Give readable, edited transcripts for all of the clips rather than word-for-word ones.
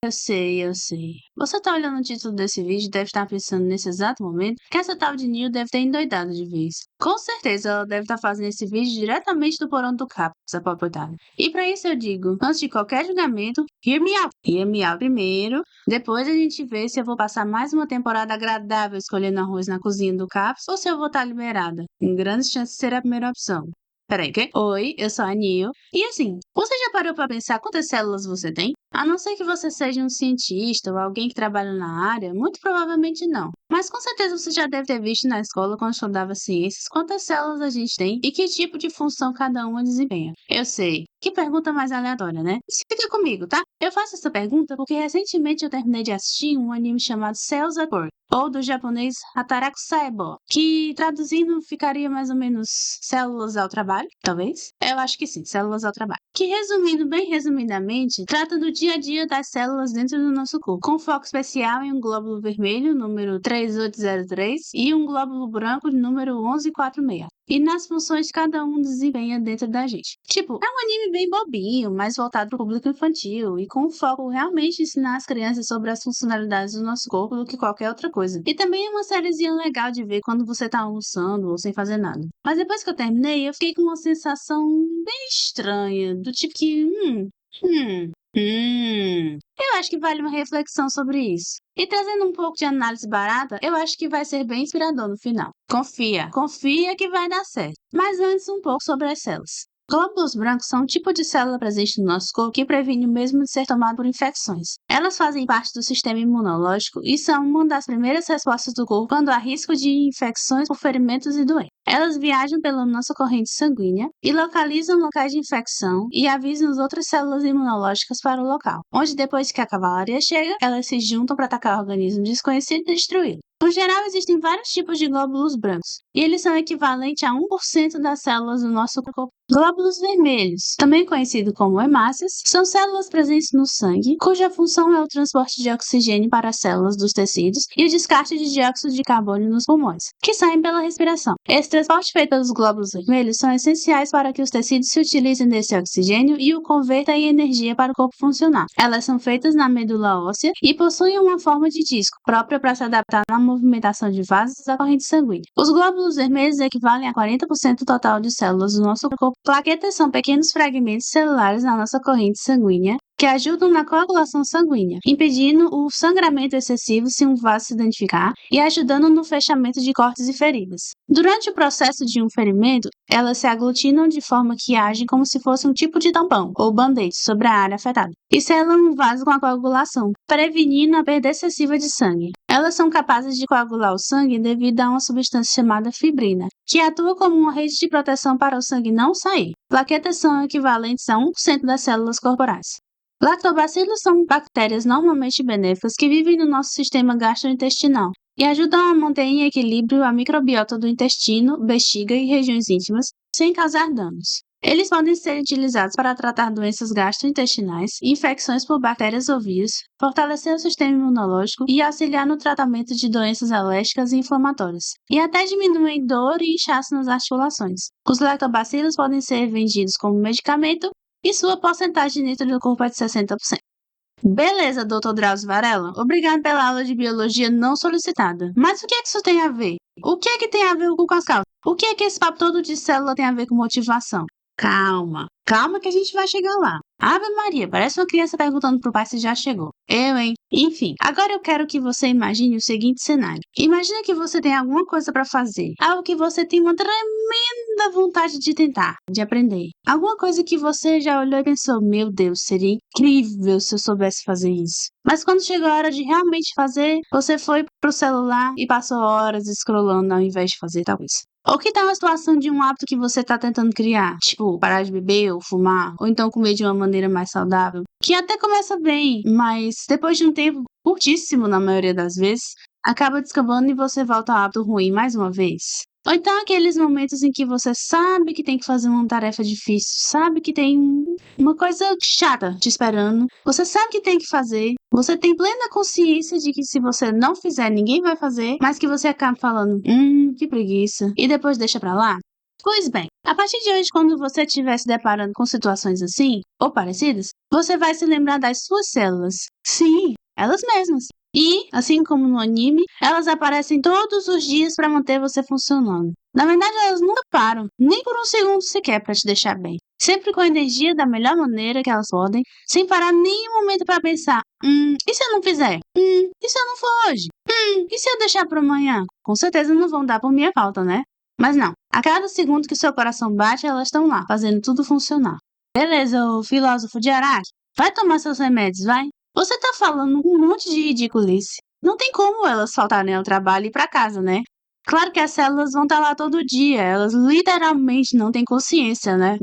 Eu sei, eu sei. Você tá olhando o título desse vídeo e deve estar pensando nesse exato momento que essa tal de Neil deve ter endoidado de vez. Com certeza ela deve estar fazendo esse vídeo diretamente do porão do Cap, essa papotada. E pra isso eu digo, antes de qualquer julgamento, hear me out. Hear me out primeiro, depois a gente vê se eu vou passar mais uma temporada agradável escolhendo arroz na cozinha do Caps ou se eu vou estar liberada. Com grandes chances de ser a primeira opção. Peraí, quê? Oi, eu sou a Neil. E assim, você já parou pra pensar quantas células você tem? A não ser que você seja um cientista ou alguém que trabalha na área, muito provavelmente não. Mas com certeza você já deve ter visto na escola quando estudava ciências quantas células a gente tem e que tipo de função cada uma desempenha. Eu sei. Que pergunta mais aleatória, né? Fica comigo, tá? Eu faço essa pergunta porque recentemente eu terminei de assistir um anime chamado Cells at Work, ou do japonês Hataraku Saibou, que traduzindo ficaria mais ou menos células ao trabalho, talvez? Eu acho que sim, células ao trabalho. Que resumindo bem resumidamente, trata do dia a dia das células dentro do nosso corpo, com foco especial em um glóbulo vermelho, número 3803, e um glóbulo branco, número 1146. E nas funções que cada um desempenha dentro da gente. Tipo, é um anime bem bobinho, mais voltado para o público infantil, e com o foco realmente em ensinar as crianças sobre as funcionalidades do nosso corpo do que qualquer outra coisa. E também é uma sériezinha legal de ver quando você tá almoçando ou sem fazer nada. Mas depois que eu terminei, eu fiquei com uma sensação bem estranha, do tipo que, eu acho que vale uma reflexão sobre isso. E trazendo um pouco de análise barata, eu acho que vai ser bem inspirador no final. Confia que vai dar certo. Mas antes um pouco sobre as células. Glóbulos brancos são um tipo de célula presente no nosso corpo que previne o mesmo de ser tomado por infecções. Elas fazem parte do sistema imunológico e são uma das primeiras respostas do corpo quando há risco de infecções por ferimentos e doenças. Elas viajam pela nossa corrente sanguínea e localizam locais de infecção e avisam as outras células imunológicas para o local, onde depois que a cavalaria chega, elas se juntam para atacar o organismo desconhecido e destruí-lo. No geral, existem vários tipos de glóbulos brancos, e eles são equivalentes a 1% das células do nosso corpo. Glóbulos vermelhos, também conhecidos como hemácias, são células presentes no sangue, cuja função é o transporte de oxigênio para as células dos tecidos e o descarte de dióxido de carbono nos pulmões, que saem pela respiração. Esse transporte feito pelos glóbulos vermelhos são essenciais para que os tecidos se utilizem desse oxigênio e o convertam em energia para o corpo funcionar. Elas são feitas na medula óssea e possuem uma forma de disco, própria para se adaptar na movimentação de vasos da corrente sanguínea. Os glóbulos vermelhos equivalem a 40% do total de células do nosso corpo. Plaquetas são pequenos fragmentos celulares na nossa corrente sanguínea que ajudam na coagulação sanguínea, impedindo o sangramento excessivo se um vaso se danificar e ajudando no fechamento de cortes e feridas. Durante o processo de um ferimento, elas se aglutinam de forma que agem como se fosse um tipo de tampão ou band-aid sobre a área afetada e selam o vaso com a coagulação, prevenindo a perda excessiva de sangue. Elas são capazes de coagular o sangue devido a uma substância chamada fibrina, que atua como uma rede de proteção para o sangue não sair. Plaquetas são equivalentes a 1% das células corporais. Lactobacilos são bactérias normalmente benéficas que vivem no nosso sistema gastrointestinal e ajudam a manter em equilíbrio a microbiota do intestino, bexiga e regiões íntimas, sem causar danos. Eles podem ser utilizados para tratar doenças gastrointestinais, infecções por bactérias ou vírus, fortalecer o sistema imunológico e auxiliar no tratamento de doenças alérgicas e inflamatórias, e até diminuir dor e inchaço nas articulações. Os lactobacilos podem ser vendidos como medicamento e sua porcentagem dentro do corpo é de 60%. Beleza, Dr. Drauzio Varela. Obrigado pela aula de biologia não solicitada. Mas o que é que isso tem a ver? O que é que tem a ver com as causas? O que é que esse papo todo de célula tem a ver com motivação? Calma que a gente vai chegar lá. Ave Maria, parece uma criança perguntando pro pai se já chegou. Eu, hein? Enfim, agora eu quero que você imagine o seguinte cenário. Imagina que você tem alguma coisa para fazer, algo que você tem uma tremenda vontade de tentar, de aprender. Alguma coisa que você já olhou e pensou, meu Deus, seria incrível se eu soubesse fazer isso. Mas quando chegou a hora de realmente fazer, você foi pro celular e passou horas scrollando ao invés de fazer tal coisa. Ou que tal a situação de um hábito que você tá tentando criar? Tipo, parar de beber ou fumar, ou então comer de uma maneira mais saudável. Que até começa bem, mas depois de um tempo curtíssimo, na maioria das vezes, acaba descambando e você volta ao hábito ruim mais uma vez. Ou então aqueles momentos em que você sabe que tem que fazer uma tarefa difícil, sabe que tem uma coisa chata te esperando, você sabe que tem que fazer, você tem plena consciência de que se você não fizer, ninguém vai fazer, mas que você acaba falando, que preguiça, e depois deixa pra lá? Pois bem, A partir de hoje, quando você estiver se deparando com situações assim, ou parecidas, você vai se lembrar das suas células. Sim, elas mesmas. E, assim como no anime, elas aparecem todos os dias para manter você funcionando. Na verdade, elas nunca param, nem por um segundo sequer para te deixar bem. Sempre com a energia da melhor maneira que elas podem, sem parar nenhum momento para pensar: e se eu não fizer? E se eu não for hoje? E se eu deixar para amanhã? Com certeza não vão dar por minha falta, né? Mas não, a cada segundo que seu coração bate, elas estão lá, fazendo tudo funcionar. Beleza, ô filósofo de Araque, vai tomar seus remédios, vai. Você tá falando um monte de ridiculice. Não tem como elas faltarem ao trabalho e ir pra casa, né? Claro que as células vão estar lá todo dia, elas literalmente não têm consciência, né?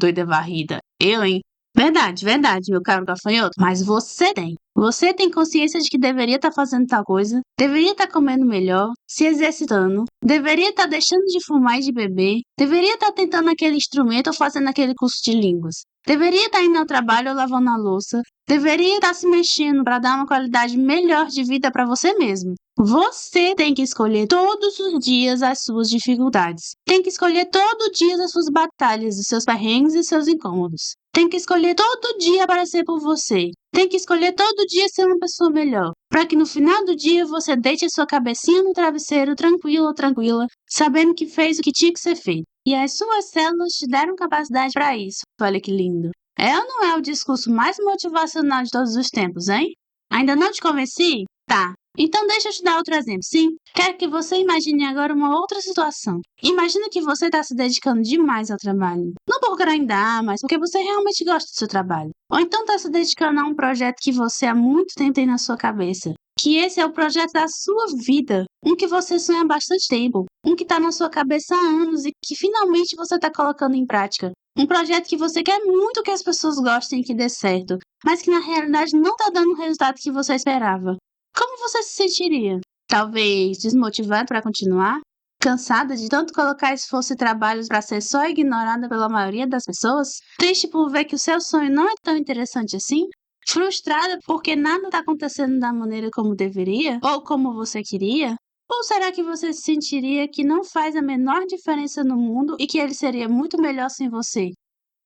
Doida varrida. Eu, hein? Verdade, verdade, meu caro gafanhoto. Mas você tem. Você tem consciência de que deveria estar fazendo tal coisa, deveria estar comendo melhor, se exercitando, deveria estar deixando de fumar e de beber, deveria estar tentando aquele instrumento ou fazendo aquele curso de línguas, deveria estar indo ao trabalho ou lavando a louça, deveria estar se mexendo para dar uma qualidade melhor de vida para você mesmo. Você tem que escolher todos os dias as suas dificuldades. Tem que escolher todo dia as suas batalhas, os seus perrengues e seus incômodos. Tem que escolher todo dia aparecer por você. Tem que escolher todo dia ser uma pessoa melhor. Para que no final do dia você deite a sua cabecinha no travesseiro, tranquilo ou tranquila, sabendo que fez o que tinha que ser feito. E as suas células te deram capacidade para isso. Olha que lindo. É ou não é o discurso mais motivacional de todos os tempos, hein? Ainda não te convenci? Tá. Então deixa eu te dar outro exemplo, sim? Quero que você imagine agora uma outra situação. Imagina que você está se dedicando demais ao trabalho. Não por grindar, mas porque você realmente gosta do seu trabalho. Ou então está se dedicando a um projeto que você há muito tempo tem na sua cabeça. Que esse é o projeto da sua vida. Um que você sonha há bastante tempo. Um que está na sua cabeça há anos e que finalmente você está colocando em prática. Um projeto que você quer muito que as pessoas gostem e que dê certo, mas que na realidade não está dando o resultado que você esperava. Como você se sentiria? Talvez desmotivada para continuar? Cansada de tanto colocar esforço e trabalhos para ser só ignorada pela maioria das pessoas? Triste por ver que o seu sonho não é tão interessante assim? Frustrada porque nada está acontecendo da maneira como deveria? Ou como você queria? Ou será que você se sentiria que não faz a menor diferença no mundo e que ele seria muito melhor sem você?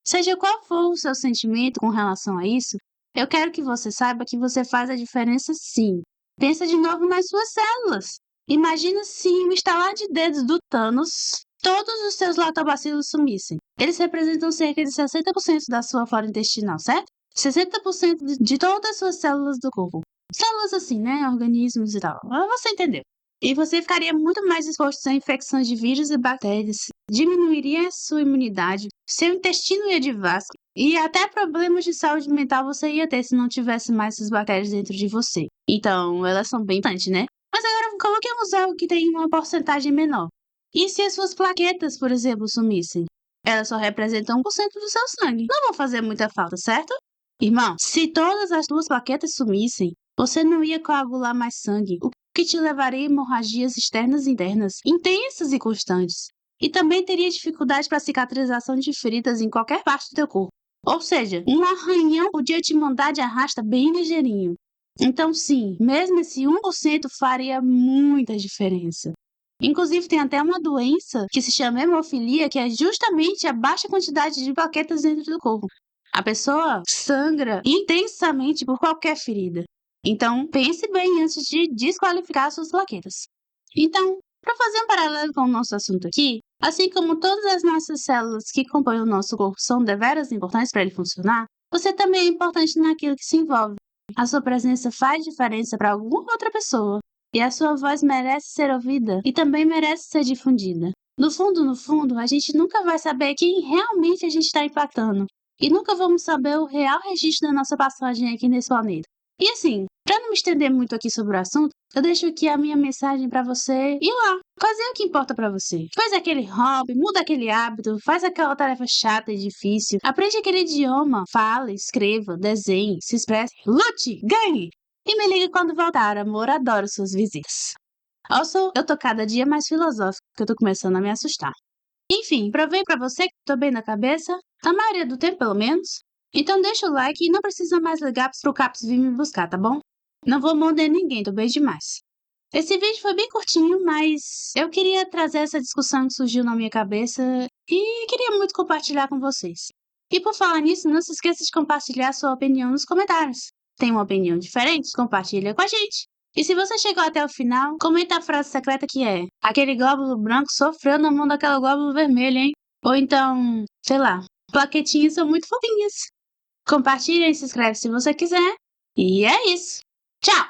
Seja qual for o seu sentimento com relação a isso, eu quero que você saiba que você faz a diferença sim. Pensa de novo nas suas células. Imagina se um estalar de dedos do Thanos, todos os seus lactobacilos sumissem. Eles representam cerca de 60% da sua flora intestinal, certo? 60% de todas as suas células do corpo. Células assim, né? Organismos e tal. Você entendeu. E você ficaria muito mais exposto a infecções de vírus e bactérias, diminuiria a sua imunidade, seu intestino ia de vasco, e até problemas de saúde mental você ia ter se não tivesse mais essas bactérias dentro de você. Então, elas são bem importantes, né? Mas agora coloquemos algo que tem uma porcentagem menor. E se as suas plaquetas, por exemplo, sumissem? Elas só representam 1% do seu sangue. Não vão fazer muita falta, certo? Irmão, se todas as suas plaquetas sumissem, você não ia coagular mais sangue, o que te levaria a hemorragias externas e internas, intensas e constantes. E também teria dificuldade para cicatrização de feridas em qualquer parte do teu corpo. Ou seja, um arranhão podia te mandar de arrasta bem ligeirinho. Então sim, mesmo esse 1% faria muita diferença. Inclusive tem até uma doença que se chama hemofilia, que é justamente a baixa quantidade de plaquetas dentro do corpo. A pessoa sangra intensamente por qualquer ferida. Então, pense bem antes de desqualificar suas plaquetas. Então, para fazer um paralelo com o nosso assunto aqui, assim como todas as nossas células que compõem o nosso corpo são deveras importantes para ele funcionar, você também é importante naquilo que se envolve. A sua presença faz diferença para alguma outra pessoa, e a sua voz merece ser ouvida e também merece ser difundida. No fundo, a gente nunca vai saber quem realmente a gente está impactando, e nunca vamos saber o real registro da nossa passagem aqui nesse planeta. E assim, para não me estender muito aqui sobre o assunto, eu deixo aqui a minha mensagem para você ir lá, fazer o que importa para você. Faz aquele hobby, muda aquele hábito, faz aquela tarefa chata e difícil, aprende aquele idioma, fala, escreva, desenhe, se expresse, lute, ganhe! E me ligue quando voltar, amor, adoro suas visitas. Also, eu tô cada dia mais filosófica, que eu tô começando a me assustar. Enfim, provei pra você que tô bem na cabeça, a maioria do tempo pelo menos. Então deixa o like e não precisa mais ligar pro Caps vir me buscar, tá bom? Não vou morder ninguém, tô bem demais. Esse vídeo foi bem curtinho, mas eu queria trazer essa discussão que surgiu na minha cabeça e queria muito compartilhar com vocês. E por falar nisso, não se esqueça de compartilhar sua opinião nos comentários. Tem uma opinião diferente? Compartilha com a gente. E se você chegou até o final, comenta a frase secreta que é: aquele glóbulo branco sofreu na mão daquela glóbulo vermelho, hein? Ou então, sei lá, plaquetinhas são muito fofinhas. Compartilha e se inscreve se você quiser. E é isso. Tchau!